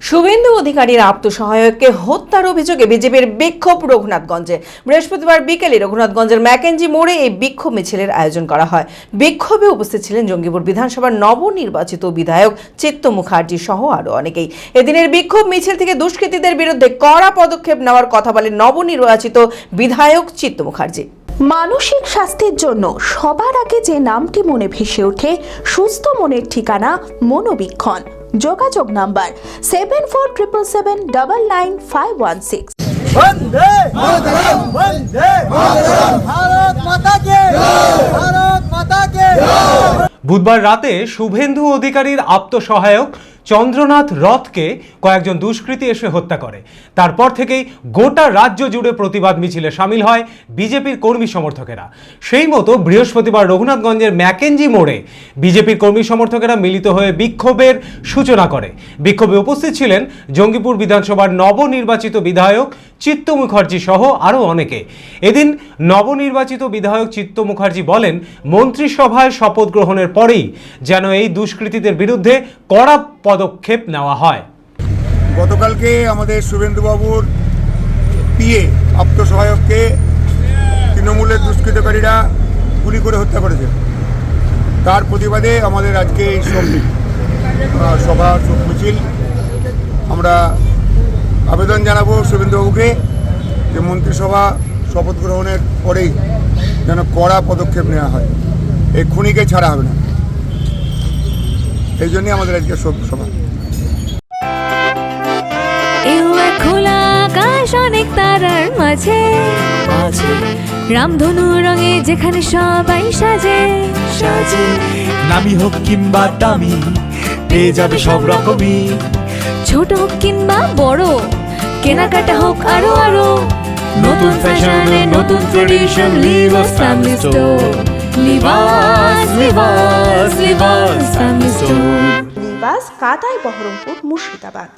শুভেন্দু অধিকারীর আত্মসহায়ককে হত্যার অভিযোগে বিজেপির বিক্ষোভ রঘুনাথগঞ্জে। বৃহস্পতিবার বিকেলে রঘুনাথগঞ্জের ম্যাকেঞ্জি মোড়ে এই বিক্ষোভ মিছিলের আয়োজন করা হয়। বিক্ষোভে উপস্থিত ছিলেন জঙ্গিপুর বিধানসভার নবনির্বাচিত বিধায়ক চিত্ত মুখার্জি সহ আরও অনেকেই। এদিনের বিক্ষোভ মিছিল থেকে দুষ্কৃতীদের বিরুদ্ধে কড়া পদক্ষেপ নেওয়ার কথা বলেন নবনির্বাচিত বিধায়ক চিত্ত মুখার্জি। মানসিক স্বাস্থ্যের জন্য সবার আগে যে নামটি মনে ভেসে ওঠে, সুস্থ মনের ঠিকানা মনোবীক্ষণ। যোগাযোগ নাম্বার 7477799516। বন্দে মাতরম, বন্দে মাতরম, ভারত মাতা কে, ভারত মাতা কে। বুধবার রাতে শুভেন্দু অধিকারীর আত্মসহায়ক চন্দ্রনাথ রথকে কয়েকজন দুষ্কৃতী এসে হত্যা করে। তারপর থেকেই গোটা রাজ্য জুড়ে প্রতিবাদ মিছিলে সামিল হয় বিজেপির কর্মী সমর্থকেরা। সেই মতো বৃহস্পতিবার রঘুনাথগঞ্জের ম্যাকেঞ্জি মোড়ে বিজেপির কর্মী সমর্থকেরা মিলিত হয়ে বিক্ষোভের সূচনা করে। বিক্ষোভে উপস্থিত ছিলেন জঙ্গিপুর বিধানসভার নবনির্বাচিত বিধায়ক চিত্ত মুখার্জি সহ আরও অনেকে। এদিন নবনির্বাচিত বিধায়ক চিত্ত মুখার্জি বলেন, মন্ত্রিসভায় শপথ গ্রহণের পরেই যেন এই দুষ্কৃতীদের বিরুদ্ধে কড়া পদক্ষেপ নেওয়া হয়। গতকালকে আমাদের শুভেন্দুবাবুর পিএ আত্মসহায়ককে তৃণমূলের দুষ্কৃতকারীরা গুলি করে হত্যা করেছে। তার প্রতিবাদে আমাদের আজকে এই সভা শোক মিছিল। আমরা আবেদন জানাবো শুভেন্দুবাবুকে যে মন্ত্রিসভা শপথ গ্রহণের পরেই যেন কড়া পদক্ষেপ নেওয়া হয়, এই খুনিকে ছাড়া হবে না। এই জন্যই আমাদের আজকে শোক সভা। খোলা আকাশ অনেক তারার মাঝে রামধনু রঙে যেখানে সবাই সাজে সাজে, নামি হোক কিংবা দামি পেয়ে যাবে সব রকমই, ছোট হোক কিংবা বড় কেনাকাটা হোক আরো আরো, নতুন ফ্যাশনে নতুন tradition, Libas family store, Libas Libas Libas family store. Libas কাতাই বহরমপুর মুর্শিদাবাদ।